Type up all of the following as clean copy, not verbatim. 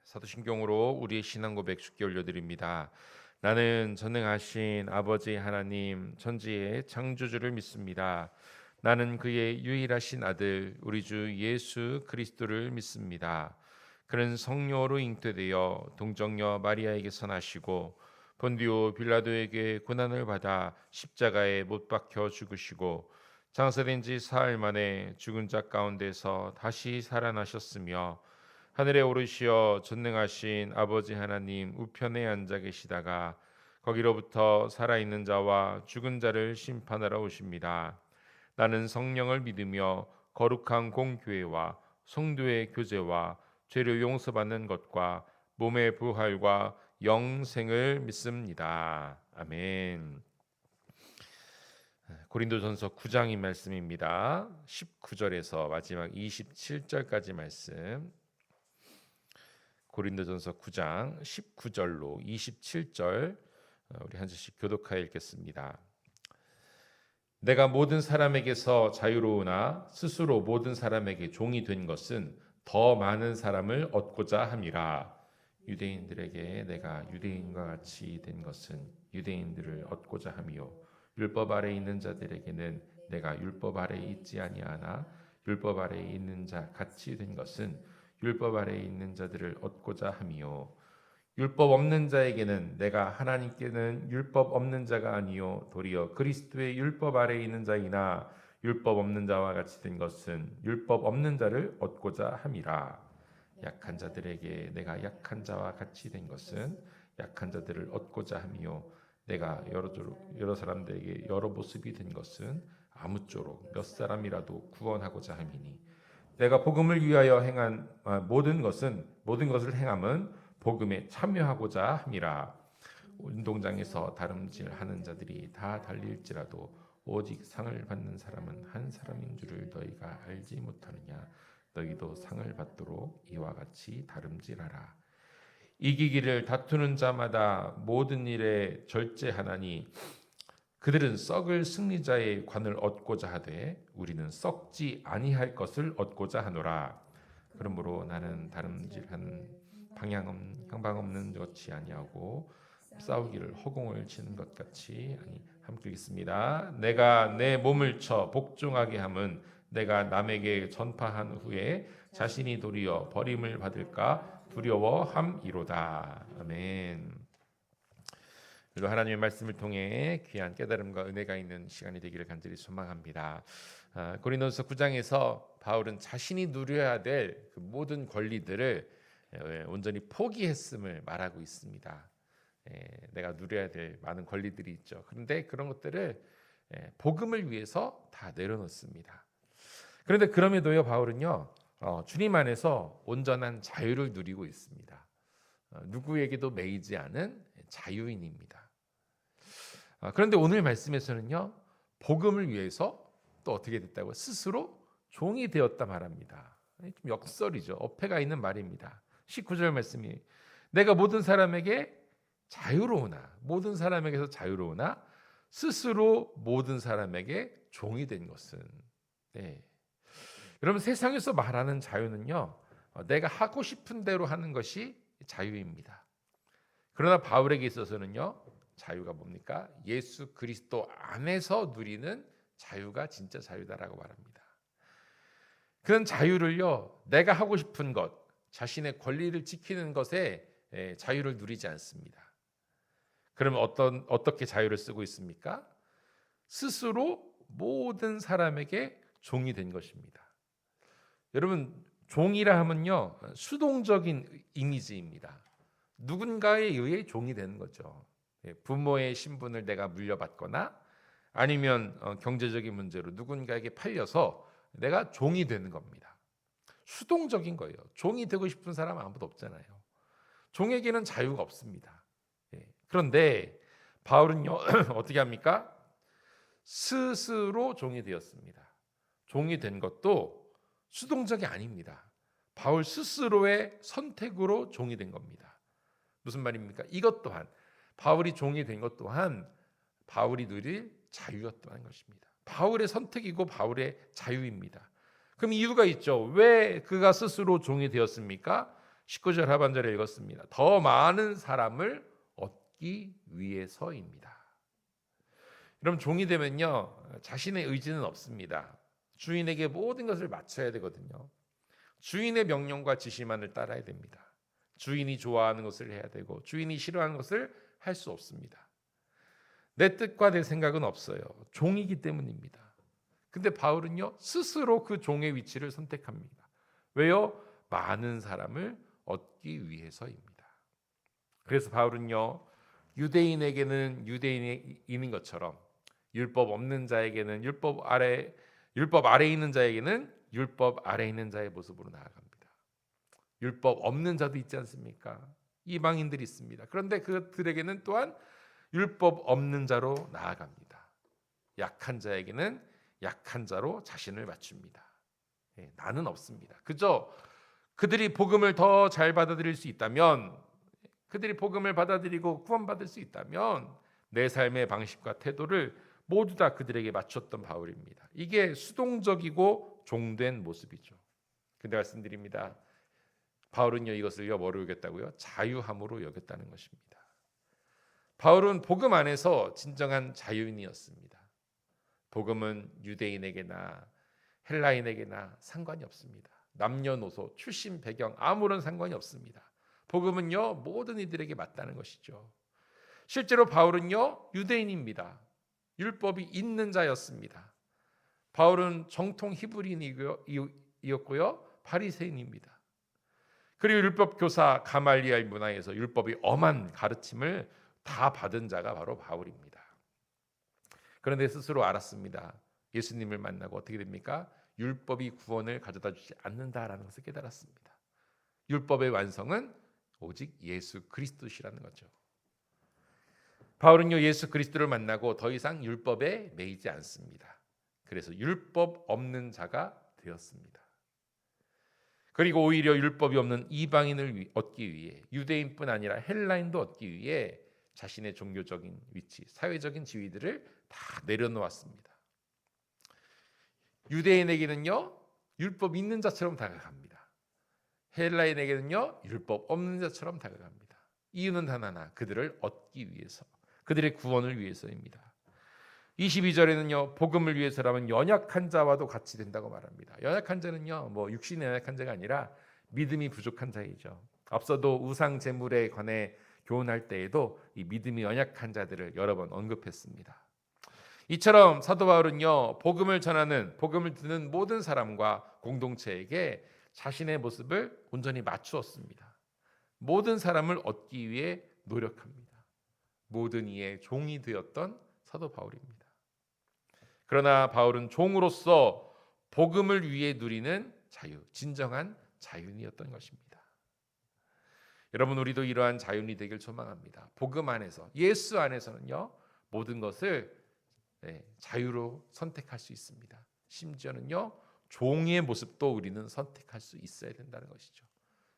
사도신경으로 우리의 신앙 고백 주께 올려드립니다. 나는 전능하신 아버지 하나님 천지의 창조주를 믿습니다. 나는 그의 유일하신 아들 우리 주 예수 그리스도를 믿습니다. 그는 성령으로 잉태되어 동정녀 마리아에게서 나시고 본디오 빌라도에게 고난을 받아 십자가에 못 박혀 죽으시고 장사된 지 사흘 만에 죽은 자 가운데서 다시 살아나셨으며 하늘에 오르시어 전능하신 아버지 하나님 우편에 앉아 계시다가 거기로부터 살아있는 자와 죽은 자를 심판하러 오십니다. 나는 성령을 믿으며 거룩한 공교회와 성도의 교제와 죄를 용서받는 것과 몸의 부활과 영생을 믿습니다. 아멘. 고린도전서 9장의 말씀입니다. 19절에서 마지막 27절까지 말씀. 고린도전서 9장 19절로 27절 우리 한 절씩 교독하여 읽겠습니다. 내가 모든 사람에게서 자유로우나 스스로 모든 사람에게 종이 된 것은 더 많은 사람을 얻고자 함이라. 유대인들에게 내가 유대인과 같이 된 것은 유대인들을 얻고자 함이요 율법 아래 있는 자들에게는 내가 율법 아래 있지 아니하나 율법 아래 있는 자 같이 된 것은 율법 아래 있는 자들을 얻고자 함이요 율법 없는 자에게는 내가 하나님께는 율법 없는 자가 아니요 도리어 그리스도의 율법 아래 있는 자이나 율법 없는 자와 같이 된 것은 율법 없는 자를 얻고자 함이라. 약한 자들에게 내가 약한 자와 같이 된 것은 약한 자들을 얻고자 함이요 내가 여러 사람들에게 여러 모습이 된 것은 아무쪼록 몇 사람이라도 구원하고자 함이니 내가 복음을 위하여 행한 모든 것을 행함은 복음에 참여하고자 함이라. 운동장에서 다름질하는 자들이 다 달릴지라도 오직 상을 받는 사람은 한 사람인 줄을 너희가 알지 못하느냐. 너희도 상을 받도록 이와 같이 다름질하라. 이기기를 다투는 자마다 모든 일에 절제하나니 그들은 썩을 승리자의 관을 얻고자 하되 우리는 썩지 아니할 것을 얻고자 하노라. 그러므로 나는 다름질한 향방 없는 것이 아니하고 싸우기를 허공을 치는 것 같이 아니 함께 읽겠습니다. 내가 내 몸을 쳐 복종하게 함은 내가 남에게 전파한 후에 자신이 도리어 버림을 받을까 두려워함이로다. 아멘. 그리고 하나님의 말씀을 통해 귀한 깨달음과 은혜가 있는 시간이 되기를 간절히 소망합니다. 고린도서 9장에서 바울은 자신이 누려야 될 그 모든 권리들을 온전히 포기했음을 말하고 있습니다. 내가 누려야 될 많은 권리들이 있죠. 그런데 그런 것들을 복음을 위해서 다 내려놓습니다. 그런데 그럼에도요 바울은요 주님 안에서 온전한 자유를 누리고 있습니다. 누구에게도 매이지 않은 자유인입니다. 그런데 오늘 말씀에서는요 복음을 위해서 또 어떻게 됐다고 스스로 종이 되었다 말합니다. 좀 역설이죠. 어폐가 있는 말입니다. 19절 말씀이 내가 모든 사람에게 자유로우나 모든 사람에게서 자유로우나 스스로 모든 사람에게 종이 된 것은 여러분 세상에서 말하는 자유는요 내가 하고 싶은 대로 하는 것이 자유입니다. 그러나 바울에게 있어서는요 자유가 뭡니까? 예수 그리스도 안에서 누리는 자유가 진짜 자유다라고 말합니다. 그런 자유를요 내가 하고 싶은 것 자신의 권리를 지키는 것에 자유를 누리지 않습니다. 그러면 어떻게 자유를 쓰고 있습니까? 스스로 모든 사람에게 종이 된 것입니다. 여러분 종이라 하면요 수동적인 이미지입니다. 누군가에 의해 종이 되는 거죠. 부모의 신분을 내가 물려받거나 아니면 경제적인 문제로 누군가에게 팔려서 내가 종이 되는 겁니다. 수동적인 거예요. 종이 되고 싶은 사람 아무도 없잖아요. 종에게는 자유가 없습니다. 그런데 바울은요 어떻게 합니까? 스스로 종이 되었습니다. 종이 된 것도 수동적이 아닙니다. 바울 스스로의 선택으로 종이 된 겁니다. 무슨 말입니까? 이것 또한 바울이 종이 된 것 또한 바울이 누릴 자유였던 것입니다. 바울의 선택이고 바울의 자유입니다. 그럼 이유가 있죠. 왜 그가 스스로 종이 되었습니까? 19절 하반절에 읽었습니다. 더 많은 사람을 얻기 위해서입니다. 여러분, 종이 되면요 자신의 의지는 없습니다. 주인에게 모든 것을 맞춰야 되거든요. 주인의 명령과 지시만을 따라야 됩니다. 주인이 좋아하는 것을 해야 되고 주인이 싫어하는 것을 할 수 없습니다. 내 뜻과 내 생각은 없어요. 종이기 때문입니다. 근데 바울은요 스스로 그 종의 위치를 선택합니다. 왜요? 많은 사람을 얻기 위해서입니다. 그래서 바울은요 유대인에게는 유대인인 것처럼 율법 없는 자에게는 율법 아래 있는 자에게는 율법 아래 있는 자의 모습으로 나아갑니다. 율법 없는 자도 있지 않습니까? 이방인들이 있습니다. 그런데 그들에게는 또한 율법 없는 자로 나아갑니다. 약한 자에게는 약한 자로 자신을 맞춥니다. 나는 없습니다. 그저 그들이 복음을 더 잘 받아들일 수 있다면, 그들이 복음을 받아들이고 구원받을 수 있다면 내 삶의 방식과 태도를 모두 다 그들에게 맞췄던 바울입니다. 이게 수동적이고 종된 모습이죠. 근데 말씀드립니다. 바울은요 이것을요 뭐로 여겼다고요? 자유함으로 여겼다는 것입니다. 바울은 복음 안에서 진정한 자유인이었습니다. 복음은 유대인에게나 헬라인에게나 상관이 없습니다. 남녀노소, 출신, 배경 아무런 상관이 없습니다. 복음은요 모든 이들에게 맞다는 것이죠. 실제로 바울은요 유대인입니다. 율법이 있는 자였습니다. 바울은 정통 히브리인이었고요 바리새인입니다. 그리고 율법 교사 가말리엘 문화에서 율법이 엄한 가르침을 다 받은 자가 바로 바울입니다. 그런데 스스로 알았습니다. 예수님을 만나고 어떻게 됩니까? 율법이 구원을 가져다 주지 않는다라는 것을 깨달았습니다. 율법의 완성은 오직 예수 그리스도시라는 거죠. 바울은요 예수 그리스도를 만나고 더 이상 율법에 매이지 않습니다. 그래서 율법 없는 자가 되었습니다. 그리고 오히려 율법이 없는 이방인을 얻기 위해 유대인뿐 아니라 헬라인도 얻기 위해 자신의 종교적인 위치, 사회적인 지위들을 다 내려놓았습니다. 유대인에게는요 율법 있는 자처럼 다가갑니다. 헬라인에게는요 율법 없는 자처럼 다가갑니다. 이유는 단 하나, 그들을 얻기 위해서, 그들의 구원을 위해서입니다. 22절에는요 복음을 위해서라면 연약한 자와도 같이 된다고 말합니다. 연약한 자는요 뭐 육신의 연약한 자가 아니라 믿음이 부족한 자이죠. 앞서도 우상 제물에 관해 교훈할 때에도 이 믿음이 연약한 자들을 여러 번 언급했습니다. 이처럼 사도 바울은요 복음을 전하는, 복음을 듣는 모든 사람과 공동체에게 자신의 모습을 온전히 맞추었습니다. 모든 사람을 얻기 위해 노력합니다. 모든 이의 종이 되었던 사도 바울입니다. 그러나 바울은 종으로서 복음을 위해 누리는 자유, 진정한 자유인이었던 것입니다. 여러분, 우리도 이러한 자유인이 되길 소망합니다. 복음 안에서, 예수 안에서는요 모든 것을 자유로 선택할 수 있습니다. 심지어는요 종의 모습도 우리는 선택할 수 있어야 된다는 것이죠.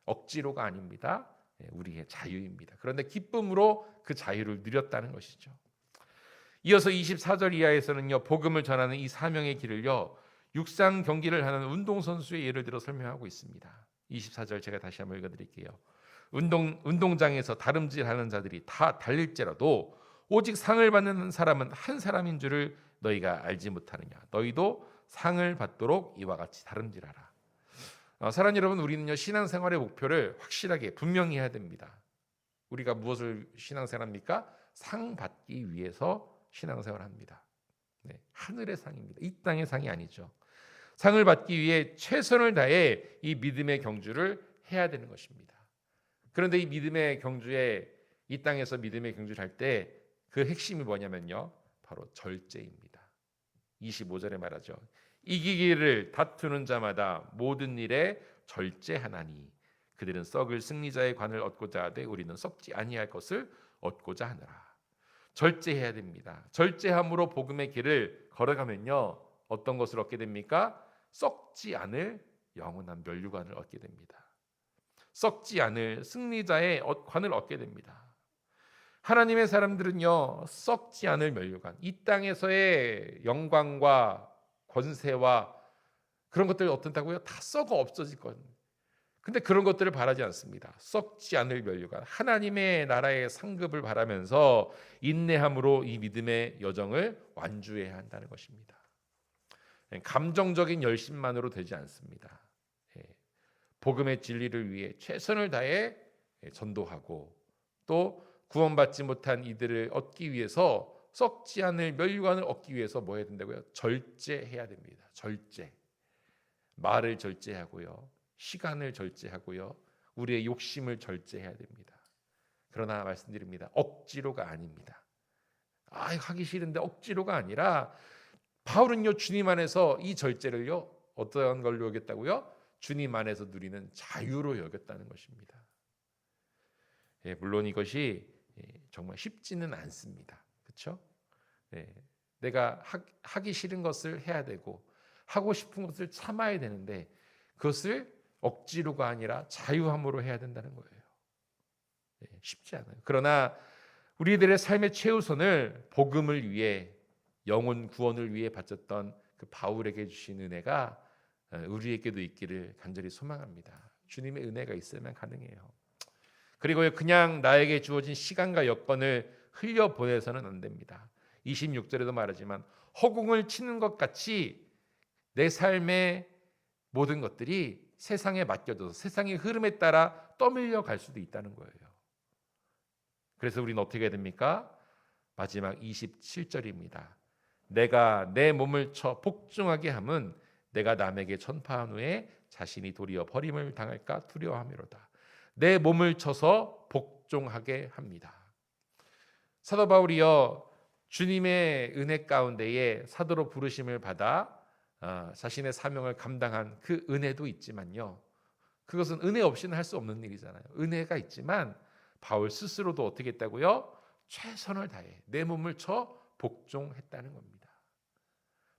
억지로가 아닙니다. 우리의 자유입니다. 그런데 기쁨으로 그 자유를 누렸다는 것이죠. 이어서 24절 이하에서는요 복음을 전하는 이 사명의 길을요 육상 경기를 하는 운동선수의 예를 들어 설명하고 있습니다. 24절 제가 다시 한번 읽어드릴게요. 운동장에서 다름질하는 자들이 다 달릴지라도 오직 상을 받는 사람은 한 사람인 줄을 너희가 알지 못하느냐. 너희도 상을 받도록 이와 같이 다름질하라. 사랑하는 여러분, 우리는요 신앙생활의 목표를 확실하게 분명히 해야 됩니다. 우리가 무엇을 신앙생활합니까? 상 받기 위해서 신앙생활합니다. 하늘의 상입니다. 이 땅의 상이 아니죠. 상을 받기 위해 최선을 다해 이 믿음의 경주를 해야 되는 것입니다. 그런데 이 믿음의 경주에, 이 땅에서 믿음의 경주를 할 때 그 핵심이 뭐냐면요 바로 절제입니다. 25절에 말하죠. 이기기를 다투는 자마다 모든 일에 절제하나니 그들은 썩을 승리자의 관을 얻고자 하되 우리는 썩지 아니할 것을 얻고자 하느라. 절제해야 됩니다. 절제함으로 복음의 길을 걸어가면요 어떤 것을 얻게 됩니까? 썩지 않을 영원한 면류관을 얻게 됩니다. 썩지 않을 승리자의 관을 얻게 됩니다. 하나님의 사람들은요 썩지 않을 면류관, 이 땅에서의 영광과 권세와 그런 것들을 얻는다고요 다 썩어 없어질 겁니다. 근데 그런 것들을 바라지 않습니다. 썩지 않을 면류관, 하나님의 나라의 상급을 바라면서 인내함으로 이 믿음의 여정을 완주해야 한다는 것입니다. 감정적인 열심만으로 되지 않습니다. 복음의 진리를 위해 최선을 다해 전도하고 또 구원받지 못한 이들을 얻기 위해서 썩지 않을 면류관을 얻기 위해서 뭐 해야 된다고요? 절제해야 됩니다. 절제. 말을 절제하고요. 시간을 절제하고요. 우리의 욕심을 절제해야 됩니다. 그러나 말씀드립니다. 억지로가 아닙니다. 하기 싫은데 억지로가 아니라 바울은요 주님 안에서 이 절제를요 어떠한 걸로 여겼다고요? 주님 안에서 누리는 자유로 여겼다는 것입니다. 물론 이것이 정말 쉽지는 않습니다. 그렇죠? 내가 하기 싫은 것을 해야 되고 하고 싶은 것을 참아야 되는데 그것을 억지로가 아니라 자유함으로 해야 된다는 거예요. 쉽지 않아요. 그러나 우리들의 삶의 최우선을 복음을 위해 영혼 구원을 위해 바쳤던 그 바울에게 주신 은혜가 우리에게도 있기를 간절히 소망합니다. 주님의 은혜가 있으면 가능해요. 그리고 그냥 나에게 주어진 시간과 여건을 흘려보내서는 안 됩니다. 26절에도 말하지만 허공을 치는 것 같이 내 삶의 모든 것들이 세상에 맡겨져서 세상의 흐름에 따라 떠밀려 갈 수도 있다는 거예요. 그래서 우리는 어떻게 해야 됩니까? 마지막 27절입니다. 내가 내 몸을 쳐 복종하게 함은 내가 남에게 전파한 후에 자신이 도리어 버림을 당할까 두려워함이로다. 내 몸을 쳐서 복종하게 합니다. 사도 바울이요 주님의 은혜 가운데에 사도로 부르심을 받아 자신의 사명을 감당한 그 은혜도 있지만요. 그것은 은혜 없이는 할 수 없는 일이잖아요. 은혜가 있지만 바울 스스로도 어떻게 했다고요? 최선을 다해 내 몸을 쳐 복종했다는 겁니다.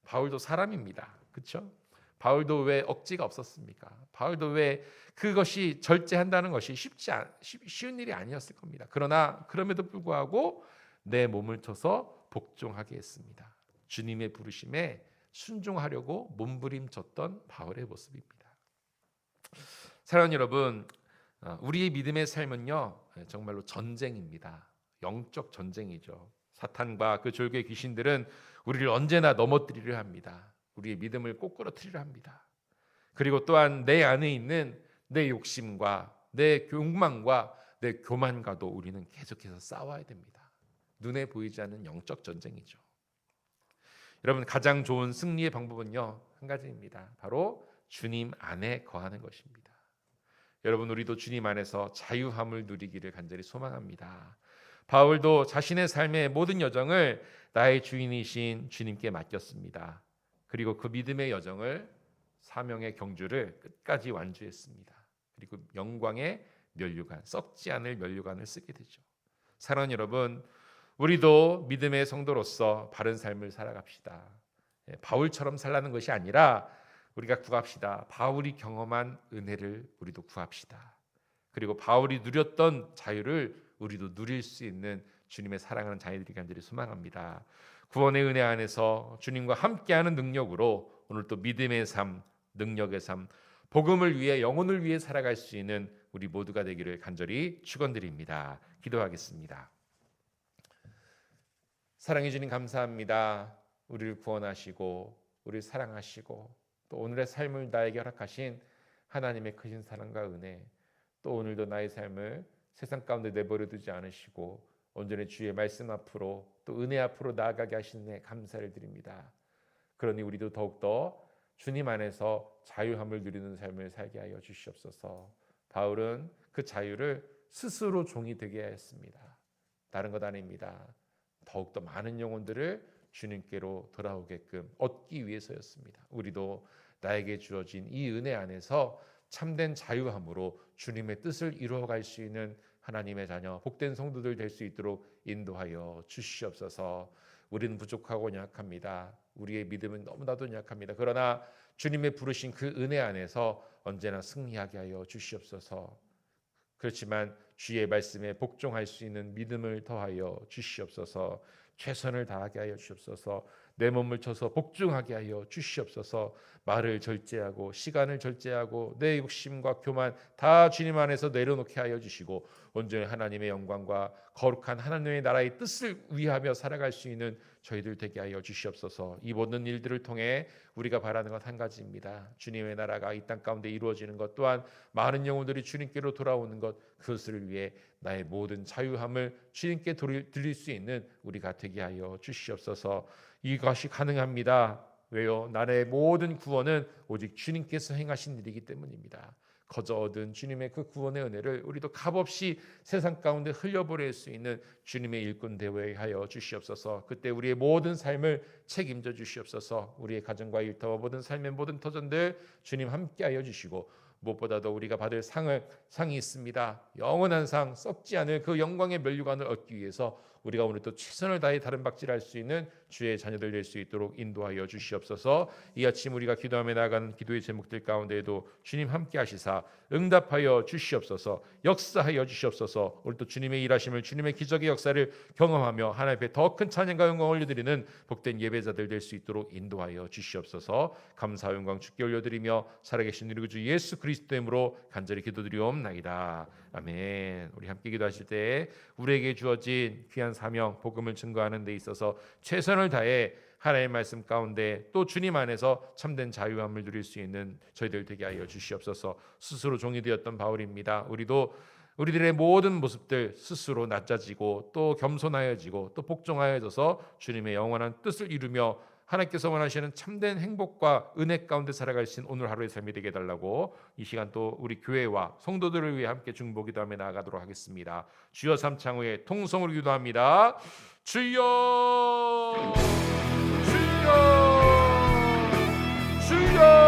바울도 사람입니다. 그렇죠? 바울도 왜 억지가 없었습니까? 바울도 왜 그것이 절제한다는 것이 쉬운 일이 아니었을 겁니다. 그러나 그럼에도 불구하고 내 몸을 쳐서 복종하게 했습니다. 주님의 부르심에 순종하려고 몸부림쳤던 바울의 모습입니다. 사랑하는 여러분, 우리의 믿음의 삶은요 정말로 전쟁입니다. 영적 전쟁이죠. 사탄과 그 졸개 귀신들은 우리를 언제나 넘어뜨리려 합니다. 우리의 믿음을 꼬꾸라뜨리려 합니다. 그리고 또한 내 안에 있는 내 욕심과 내 욕망과 내 교만과도 우리는 계속해서 싸워야 됩니다. 눈에 보이지 않는 영적 전쟁이죠. 여러분 가장 좋은 승리의 방법은요 한 가지입니다. 바로 주님 안에 거하는 것입니다. 여러분 우리도 주님 안에서 자유함을 누리기를 간절히 소망합니다. 바울도 자신의 삶의 모든 여정을 나의 주인이신 주님께 맡겼습니다. 그리고 그 믿음의 여정을 사명의 경주를 끝까지 완주했습니다. 그리고 영광의 면류관, 썩지 않을 면류관을 쓰게 되죠. 사랑하는 여러분, 우리도 믿음의 성도로서 바른 삶을 살아갑시다. 바울처럼 살라는 것이 아니라 우리가 구합시다. 바울이 경험한 은혜를 우리도 구합시다. 그리고 바울이 누렸던 자유를 우리도 누릴 수 있는 주님의 사랑하는 자녀들이 간절히 소망합니다. 구원의 은혜 안에서 주님과 함께하는 능력으로 오늘 또 믿음의 삶, 능력의 삶, 복음을 위해 영혼을 위해 살아갈 수 있는 우리 모두가 되기를 간절히 축원드립니다. 기도하겠습니다. 사랑해 주님 감사합니다. 우리를 구원하시고 우리를 사랑하시고 또 오늘의 삶을 나에게 허락하신 하나님의 크신 사랑과 은혜, 또 오늘도 나의 삶을 세상 가운데 내버려 두지 않으시고 온전히 주의 말씀 앞으로 또 은혜 앞으로 나아가게 하신 데 감사를 드립니다. 그러니 우리도 더욱더 주님 안에서 자유함을 누리는 삶을 살게 하여 주시옵소서. 바울은 그 자유를 스스로 종이 되게 하였습니다. 다른 것 아닙니다. 더욱더 많은 영혼들을 주님께로 돌아오게끔 얻기 위해서였습니다. 우리도 나에게 주어진 이 은혜 안에서 참된 자유함으로 주님의 뜻을 이루어갈 수 있는 하나님의 자녀, 복된 성도들 될 수 있도록 인도하여 주시옵소서. 우리는 부족하고 약합니다. 우리의 믿음은 너무나도 약합니다. 그러나 주님의 부르신 그 은혜 안에서 언제나 승리하게 하여 주시옵소서. 그렇지만 주의 말씀에 복종할 수 있는 믿음을 더하여 주시옵소서. 최선을 다하게 하여 주시옵소서. 내 몸을 쳐서 복종하게 하여 주시옵소서. 말을 절제하고 시간을 절제하고 내 욕심과 교만 다 주님 안에서 내려놓게 하여 주시고 온전히 하나님의 영광과 거룩한 하나님의 나라의 뜻을 위하며 살아갈 수 있는 저희들 되게 하여 주시옵소서. 이 모든 일들을 통해 우리가 바라는 것 한 가지입니다. 주님의 나라가 이 땅 가운데 이루어지는 것, 또한 많은 영혼들이 주님께로 돌아오는 것, 그것을 위해 나의 모든 자유함을 주님께 드릴 수 있는 우리가 되게 하여 주시옵소서. 이것이 가능합니다. 왜요? 나의 모든 구원은 오직 주님께서 행하신 일이기 때문입니다. 거저 얻은 주님의 그 구원의 은혜를 우리도 값없이 세상 가운데 흘려보낼 수 있는 주님의 일꾼 되게 하여 주시옵소서. 그때 우리의 모든 삶을 책임져 주시옵소서. 우리의 가정과 일터와 모든 삶의 모든 터전들 주님 함께하여 주시고, 무엇보다도 우리가 받을 상이 있습니다. 영원한 상, 썩지 않을 그 영광의 면류관을 얻기 위해서 우리가 오늘 또 최선을 다해 다른 박질할 수 있는 주의 자녀들 될 수 있도록 인도하여 주시옵소서. 이 아침 우리가 기도하며 나아가는 기도의 제목들 가운데에도 주님 함께 하시사 응답하여 주시옵소서. 역사하여 주시옵소서. 오늘 또 주님의 일하심을, 주님의 기적의 역사를 경험하며 하나님 앞에 더 큰 찬양과 영광을 올려드리는 복된 예배자들 될 수 있도록 인도하여 주시옵소서. 감사와 영광 주께 올려드리며 살아계신 우리 주 예수 그리스도의 이름으로 간절히 기도드리옵나이다. 아멘. 우리 함께 기도하실 때 우리에게 주어진 귀한 사명, 복음을 증거하는 데 있어서 최선을 다해 하나님의 말씀 가운데 또 주님 안에서 참된 자유함을 누릴 수 있는 저희들 되게 하여 주시옵소서. 스스로 종이 되었던 바울입니다. 우리도 우리들의 모든 모습들 스스로 낮아지고 또 겸손하여지고 또 복종하여져서 주님의 영원한 뜻을 이루며 하나님께서 원하시는 참된 행복과 은혜 가운데 살아갈 수 있는 오늘 하루의 삶이 되게 해달라고 이 시간 또 우리 교회와 성도들을 위해 함께 중보 기도하며 나아가도록 하겠습니다. 주여 삼창 후에 통성으로 기도합니다. 주여 주여 주여